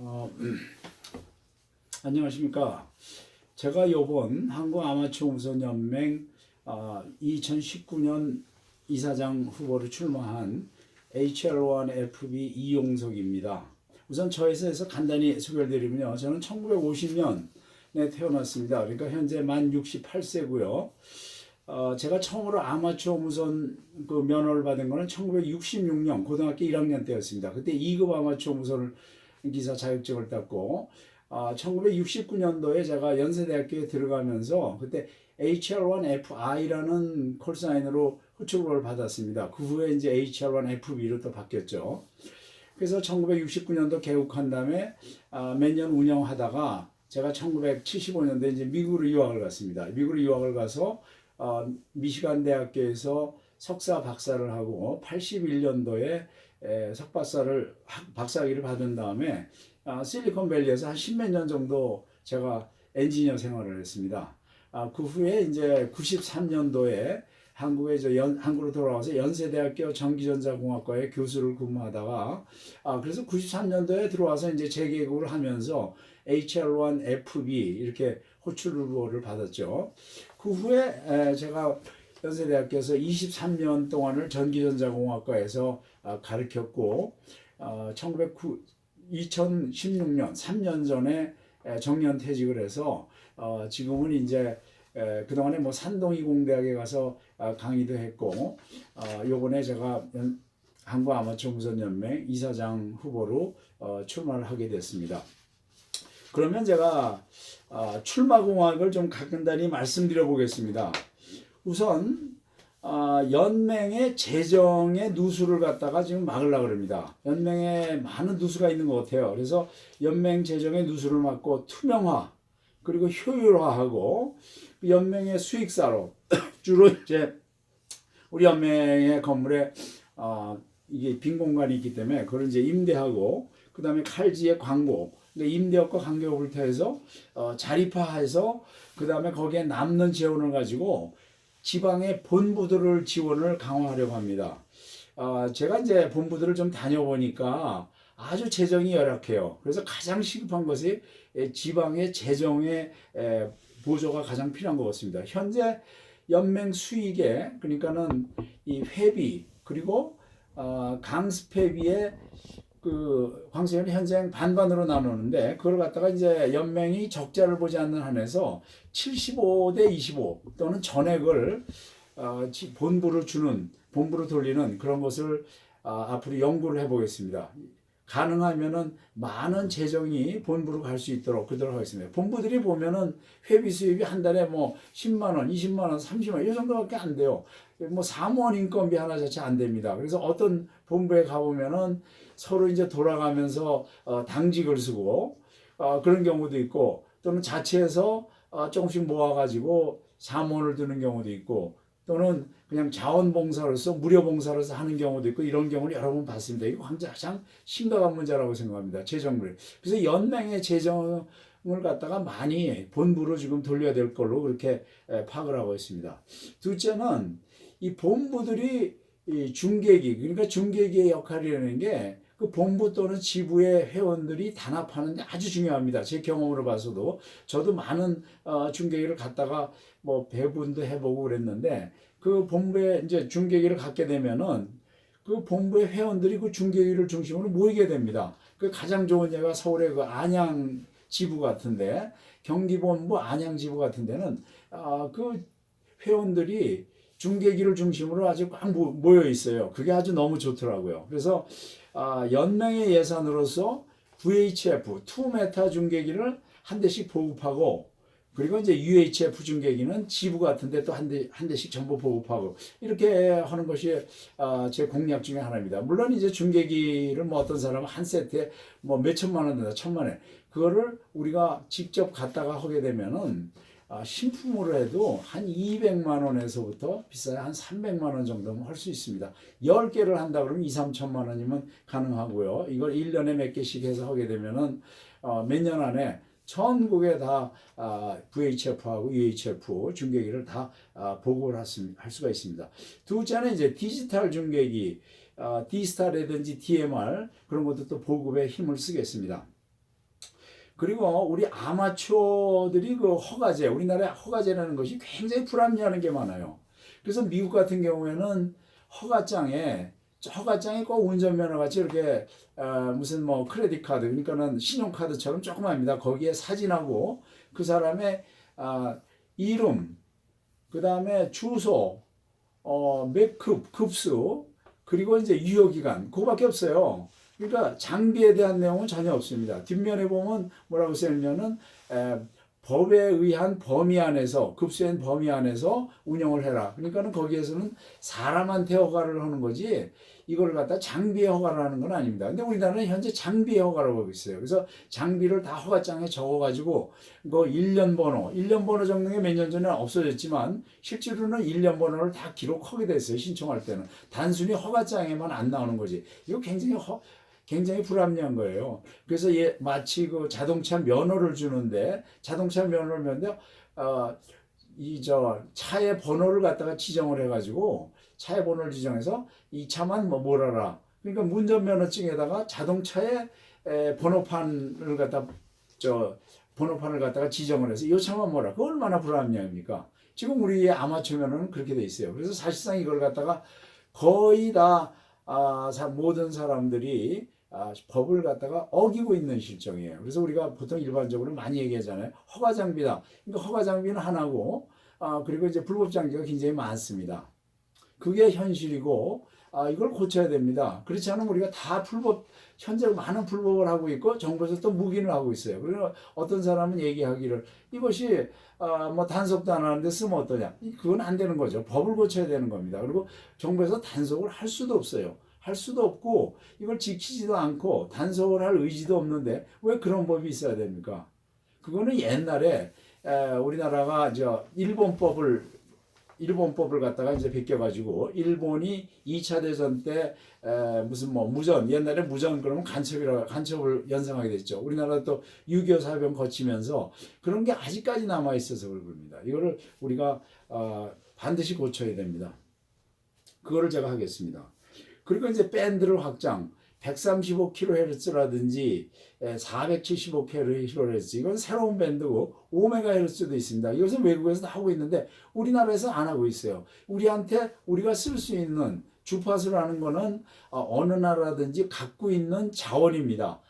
어, 안녕하십니까. 제가 요번 한국아마추어무선연맹 2019년 이사장 후보로 출마한 HL1FB 이용석입니다. 우선 저 회사에서 간단히 소개를 드리면요. 저는 1950년에 태어났습니다. 그러니까 현재 만 68세고요. 제가 처음으로 아마추어 무선 그 면허를 받은 거는 1966년 고등학교 1학년 때였습니다. 그때 2급 아마추어 무선 기사 자격증을 땄고 1969년도에 제가 연세대학교에 들어가면서 그때 HR1FI라는 콜사인으로 호출을 받았습니다. 그 후에 이제 HR1FB로 또 바뀌었죠. 그래서 1969년도 개국한 다음에 몇 년 운영하다가 제가 1975년도에 이제 미국으로 유학을 갔습니다. 미국으로 유학을 가서 미시간 대학교에서 석사 박사를 하고 81년도에 석박사를 박사학위를 받은 다음에 실리콘밸리에서 한 10몇 년 정도 제가 엔지니어 생활을 했습니다. 그 후에 이제 93년도에 한국으로 돌아와서 연세대학교 전기전자공학과의 교수를 근무하다가 그래서 93년도에 들어와서 이제 재개국을 하면서 HR1FB 이렇게 호출을 받았죠. 그 후에 제가 연세대학교에서 23년 동안을 전기전자공학과에서 가르쳤고 2016년 3년 전에 정년퇴직을 해서 지금은 이제 그동안에 뭐 산동이공대학에 가서 강의도 했고 요번에 제가 한국아마추어무선연맹 이사장 후보로 출마를 하게 됐습니다. 그러면 제가 출마 공약을 좀 간단히 말씀드려 보겠습니다. 우선 연맹의 재정의 누수를 갖다가 지금 막으려고 합니다. 연맹에 많은 누수가 있는 것 같아요. 그래서 연맹 재정의 누수를 막고 투명화 그리고 효율화하고 연맹의 수익사로 주로 이제 우리 연맹의 건물에 이게 빈 공간이 있기 때문에 그걸 이제 임대하고 그 다음에 칼지의 광고 임대업과 관계업을 통해서 자립화해서 그 다음에 거기에 남는 재원을 가지고 지방의 본부들을 지원을 강화하려고 합니다. 제가 이제 본부들을 좀 다녀보니까 아주 재정이 열악해요. 그래서 가장 시급한 것이 지방의 재정의 보조가 가장 필요한 것 같습니다. 현재 연맹 수익에 그러니까는 이 회비 그리고 강습회비의 그 광세는 현재 반반으로 나누는데 그걸 갖다가 이제 연맹이 적자를 보지 않는 한에서 75대 25 또는 전액을 본부로 돌리는 그런 것을 앞으로 연구를 해보겠습니다. 가능하면은 많은 재정이 본부로 갈 수 있도록 그러도록 하겠습니다. 본부들이 보면은 회비 수입이 한 달에 뭐 10만 원, 20만 원, 30만 원 이 정도밖에 안 돼요. 뭐 사무원 인건비 하나 자체 안 됩니다. 그래서 어떤 본부에 가보면은 서로 이제 돌아가면서 당직을 쓰고 그런 경우도 있고 또는 자체에서 조금씩 모아가지고 사무원을 두는 경우도 있고 또는 그냥 자원봉사로서 무료봉사로서 하는 경우도 있고 이런 경우를 여러 번 봤습니다. 이거 가장 심각한 문제라고 생각합니다. 재정물. 그래서 연맹의 재정을 갖다가 많이 본부로 지금 돌려야 될 걸로 그렇게 파악을 하고 있습니다. 둘째는 이 본부들이 이 중개기 그러니까 중개기의 역할이라는 게 그 본부 또는 지부의 회원들이 단합하는 게 아주 중요합니다. 제 경험으로 봐서도 저도 많은 중개기를 갖다가 뭐 배분도 해보고 그랬는데 그 본부에 이제 중개기를 갖게 되면은 그 본부의 회원들이 그 중개기를 중심으로 모이게 됩니다. 그 가장 좋은 예가 서울의 그 안양 지부 같은데 경기본부 안양 지부 같은 데는 그 회원들이 중개기를 중심으로 아주 꽉 모여 있어요. 그게 아주 너무 좋더라고요. 그래서 연맹의 예산으로서 VHF, 투메타 중개기를 한 대씩 보급하고 그리고 이제 UHF 중개기는 지부 같은데 또 한 대씩 전부 보급하고 이렇게 하는 것이 제 공약 중에 하나입니다. 물론 이제 중개기를 뭐 어떤 사람은 한 세트에 뭐 몇천만 원 된다, 천만 원 그거를 우리가 직접 갖다가 하게 되면은 신품으로 해도 한 200만 원에서부터 비싸야 한 300만 원 정도면 할 수 있습니다. 10개를 한다 그러면 2, 3천만 원이면 가능하고요. 이걸 1년에 몇 개씩 해서 하게 되면은 몇 년 안에 전국에 다 VHF하고 UHF 중계기를 다 보급을 할 수가 있습니다. 둘째는 이제 디지털 중계기, D스타라든지 DMR 그런 것도 또 보급에 힘을 쓰겠습니다. 그리고 우리 아마추어들이 그 허가제, 우리나라에 허가제라는 것이 굉장히 불합리하는 게 많아요. 그래서 미국 같은 경우에는 허가장에 꼭 운전면허 같이 이렇게 무슨 뭐 크레딧 카드, 그러니까는 신용카드처럼 조그맣니다. 거기에 사진하고 그 사람의 이름, 그 다음에 주소, 몇 급수, 그리고 이제 유효기간, 그거밖에 없어요. 그러니까 장비에 대한 내용은 전혀 없습니다. 뒷면에 보면 뭐라고 써있냐면은 법에 의한 범위 안에서, 급수된 범위 안에서 운영을 해라. 그러니까는 거기에서는 사람한테 허가를 하는 거지, 이걸 갖다 장비에 허가를 하는 건 아닙니다. 근데 우리나라는 현재 장비에 허가를 하고 있어요. 그래서 장비를 다 허가장에 적어가지고, 그 1년 번호 적는 게 몇 년 전에 없어졌지만, 실제로는 1년 번호를 다 기록하게 됐어요. 신청할 때는. 단순히 허가장에만 안 나오는 거지. 이거 굉장히 불합리한 거예요. 그래서 마치 그 자동차 면허를 주는데, 차의 번호를 갖다가 지정을 해가지고, 차의 번호를 지정해서 이 차만 뭘 알아. 그러니까 운전면허증에다가 자동차의 번호판을 갖다가 지정을 해서 이 차만 뭐라. 그거 얼마나 불합리합니까? 지금 우리 아마추어 면허는 그렇게 돼 있어요. 그래서 사실상 이걸 갖다가 거의 다 모든 사람들이 법을 갖다가 어기고 있는 실정이에요. 그래서 우리가 보통 일반적으로 많이 얘기하잖아요. 허가 장비다. 그러니까 허가 장비는 하나고, 그리고 이제 불법 장비가 굉장히 많습니다. 그게 현실이고, 이걸 고쳐야 됩니다. 그렇지 않으면 우리가 다 현재 많은 불법을 하고 있고, 정부에서 또 묵인을 하고 있어요. 그래서 어떤 사람은 얘기하기를, 이것이, 뭐 단속도 안 하는데 쓰면 어떠냐. 그건 안 되는 거죠. 법을 고쳐야 되는 겁니다. 그리고 정부에서 단속을 할 수도 없어요. 할 수도 없고, 이걸 지키지도 않고, 단속을 할 의지도 없는데, 왜 그런 법이 있어야 됩니까? 그거는 옛날에, 우리나라가 일본법을 갖다가 이제 베껴가지고, 일본이 2차 대전 때 무슨 뭐 옛날에 무전 그러면 간첩을 연상하게 됐죠. 우리나라 또 6.25 사병 거치면서 그런 게 아직까지 남아 있어서 그럽니다. 이거를 우리가 반드시 고쳐야 됩니다. 그거를 제가 하겠습니다. 그리고 이제 밴드를 확장, 135kHz라든지 475kHz, 이건 새로운 밴드고 5MHz도 있습니다. 이것은 외국에서 하고 있는데 우리나라에서 안 하고 있어요. 우리가 쓸 수 있는 주파수라는 거는 어느 나라든지 갖고 있는 자원입니다.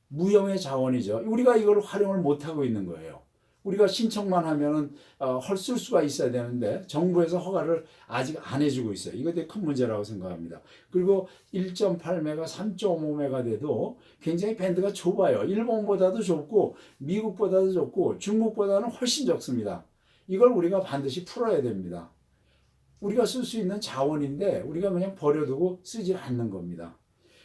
무형의 자원이죠. 우리가 이걸 활용을 못하고 있는 거예요. 우리가 신청만 하면은 쓸 수가 있어야 되는데 정부에서 허가를 아직 안 해주고 있어요. 이거 되게 큰 문제라고 생각합니다. 그리고 1.8메가, 3.5메가 돼도 굉장히 밴드가 좁아요. 일본보다도 좁고 미국보다도 좁고 중국보다는 훨씬 적습니다. 이걸 우리가 반드시 풀어야 됩니다. 우리가 쓸 수 있는 자원인데 우리가 그냥 버려두고 쓰지 않는 겁니다.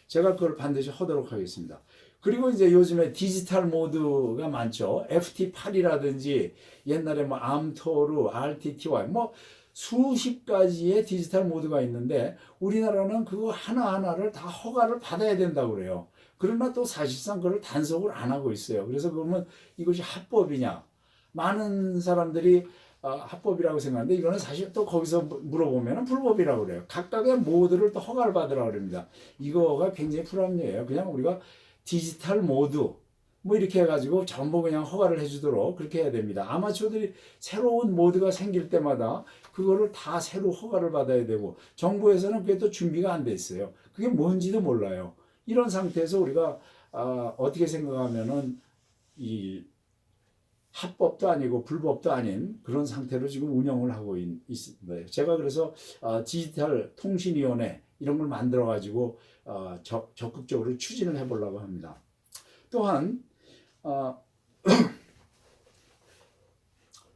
제가 그걸 반드시 하도록 하겠습니다. 그리고 이제 요즘에 디지털 모드가 많죠. FT8이라든지 옛날에 뭐 암토르, RTTY 뭐 수십 가지의 디지털 모드가 있는데 우리나라는 그거 하나하나를 다 허가를 받아야 된다고 그래요. 그러나 또 사실상 그걸 단속을 안 하고 있어요. 그래서 그러면 이것이 합법이냐? 많은 사람들이 합법이라고 생각하는데 이거는 사실 또 거기서 물어보면 불법이라고 그래요. 각각의 모드를 또 허가를 받으라고 그럽니다. 이거가 굉장히 불합리해요. 그냥 우리가 디지털 모드 뭐 이렇게 해가지고 전부 그냥 허가를 해주도록 그렇게 해야 됩니다. 아마추어들이 새로운 모드가 생길 때마다 그거를 다 새로 허가를 받아야 되고 정부에서는 그게 또 준비가 안 돼 있어요. 그게 뭔지도 몰라요. 이런 상태에서 우리가 어떻게 생각하면은 이 합법도 아니고 불법도 아닌 그런 상태로 지금 운영을 하고 있습니다. 제가 그래서 디지털 통신위원회 이런 걸 만들어 가지고 적극적으로 추진을 해보려고 합니다. 또한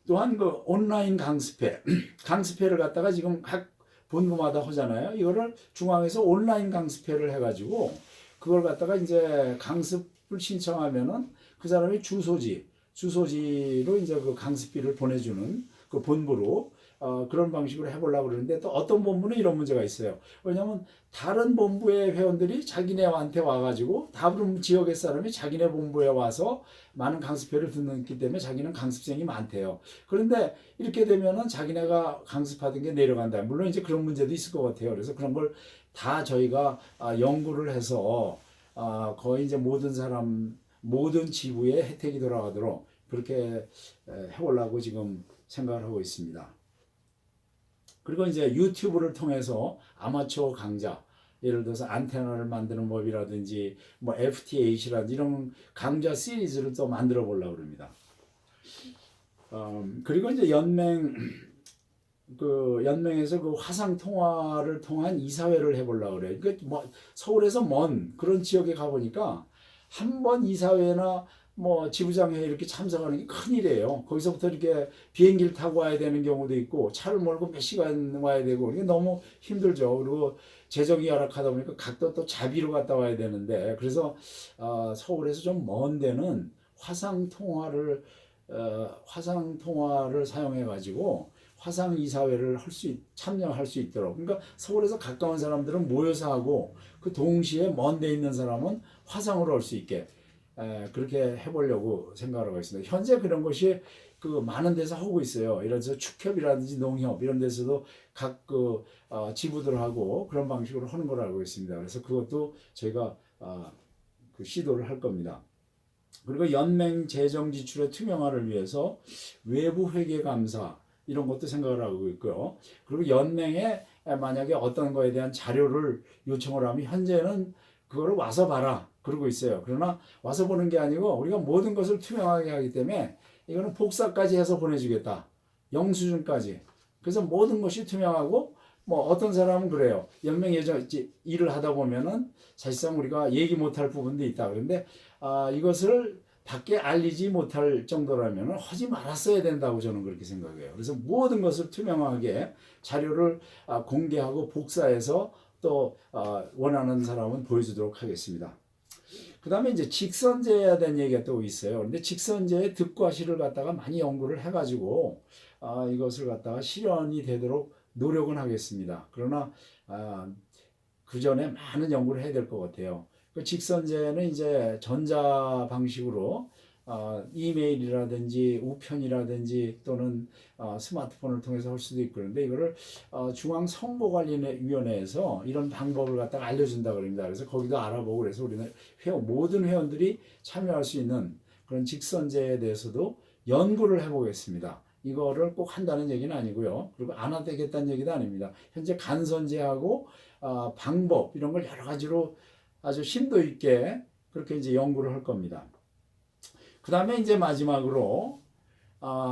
그 온라인 강습회를 갖다가 지금 각 본부마다 하잖아요. 이거를 중앙에서 온라인 강습회를 해가지고 그걸 갖다가 이제 강습을 신청하면은 그 사람이 주소지로 이제 그 강습비를 보내주는 그 본부로 그런 방식으로 해보려고 그러는데 또 어떤 본부는 이런 문제가 있어요. 왜냐하면 다른 본부의 회원들이 자기네한테 와가지고 다른 지역의 사람이 자기네 본부에 와서 많은 강습회를 듣기 때문에 자기는 강습생이 많대요. 그런데 이렇게 되면은 자기네가 강습하던 게 내려간다. 물론 이제 그런 문제도 있을 것 같아요. 그래서 그런 걸 다 저희가 연구를 해서 거의 이제 모든 사람 모든 지부에 혜택이 돌아가도록 그렇게 해보려고 지금 생각을 하고 있습니다. 그리고 이제 유튜브를 통해서 아마추어 강좌, 예를 들어서 안테나를 만드는 법이라든지 뭐 FT8이라든지 이런 강좌 시리즈를 또 만들어 보려고 합니다. 그리고 이제 연맹에서 그 화상 통화를 통한 이사회를 해보려고 그래요. 그러니까 뭐 서울에서 먼 그런 지역에 가보니까 한 번 이사회나 뭐 지부장회 이렇게 참석하는 게 큰일이에요. 거기서부터 이렇게 비행기를 타고 와야 되는 경우도 있고 차를 몰고 몇 시간 와야 되고 이게 너무 힘들죠. 그리고 재정이 열악하다 보니까 각도 또 자비로 갔다 와야 되는데 그래서 서울에서 좀 먼 데는 화상 통화를 사용해 가지고 화상 이사회를 참여할 수 있도록. 그러니까 서울에서 가까운 사람들은 모여서 하고 그 동시에 먼 데 있는 사람은 화상으로 할 수 있게 그렇게 해보려고 생각하고 있습니다. 현재 그런 것이 그 많은 데서 하고 있어요. 이런 축협이라든지 농협 이런 데서도 각 지부들하고 그런 방식으로 하는 걸 알고 있습니다. 그래서 그것도 저희가 그 시도를 할 겁니다. 그리고 연맹 재정 지출의 투명화를 위해서 외부 회계 감사 이런 것도 생각을 하고 있고요. 그리고 연맹에 만약에 어떤 거에 대한 자료를 요청을 하면 현재는 그거를 와서 봐라 그러고 있어요. 그러나 와서 보는 게 아니고 우리가 모든 것을 투명하게 하기 때문에 이거는 복사까지 해서 보내주겠다. 영수증까지. 그래서 모든 것이 투명하고 뭐 어떤 사람은 그래요. 연맹 예정 일을 하다 보면은 사실상 우리가 얘기 못할 부분도 있다. 그런데 이것을 밖에 알리지 못할 정도라면 하지 말았어야 된다고 저는 그렇게 생각해요. 그래서 모든 것을 투명하게 자료를 공개하고 복사해서 또 원하는 사람은 보여주도록 하겠습니다. 그 다음에 이제 직선제에 대한 얘기가 또 있어요. 근데 직선제의 득과 실을 갖다가 많이 연구를 해가지고 이것을 갖다가 실현이 되도록 노력은 하겠습니다. 그러나 그 전에 많은 연구를 해야 될 것 같아요. 그 직선제는 이제 전자 방식으로 이메일이라든지 우편이라든지 또는 스마트폰을 통해서 할 수도 있고 그런데 이거를 중앙선거관리위원회에서 이런 방법을 갖다가 알려준다 그럽니다. 그래서 거기도 알아보고 그래서 우리는 모든 회원들이 참여할 수 있는 그런 직선제에 대해서도 연구를 해보겠습니다. 이거를 꼭 한다는 얘기는 아니고요. 그리고 안 해도 되겠다는 얘기도 아닙니다. 현재 간선제하고 방법 이런 걸 여러 가지로 아주 심도 있게 그렇게 이제 연구를 할 겁니다. 그 다음에 이제 마지막으로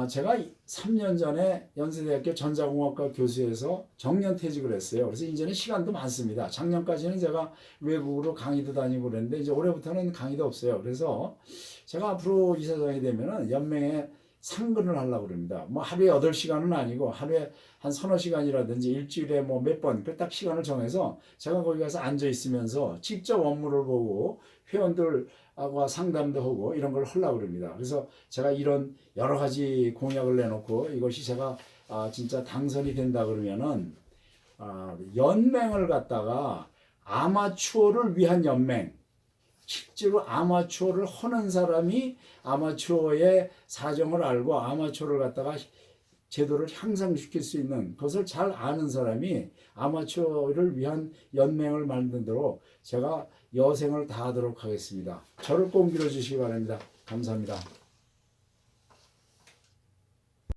제가 3년 전에 연세대학교 전자공학과 교수에서 정년퇴직을 했어요. 그래서 이제는 시간도 많습니다. 작년까지는 제가 외국으로 강의도 다니고 그랬는데 이제 올해부터는 강의도 없어요. 그래서 제가 앞으로 이사장이 되면은 연맹에 상근을 하려고 그럽니다. 뭐 하루에 8시간은 아니고 하루에 한 서너 시간이라든지 일주일에 뭐 몇 번 딱 시간을 정해서 제가 거기 가서 앉아 있으면서 직접 업무를 보고 회원들하고 상담도 하고 이런 걸 하려고 그럽니다. 그래서 제가 이런 여러 가지 공약을 내놓고 이것이 제가 진짜 당선이 된다 그러면은 연맹을 갖다가 아마추어를 위한 연맹, 실제로 아마추어를 하는 사람이 아마추어의 사정을 알고 아마추어를 갖다가 제도를 향상시킬 수 있는 것을 잘 아는 사람이 아마추어를 위한 연맹을 만들도록 제가 여생을 다하도록 하겠습니다. 저를 꼭 밀어주시기 바랍니다. 감사합니다.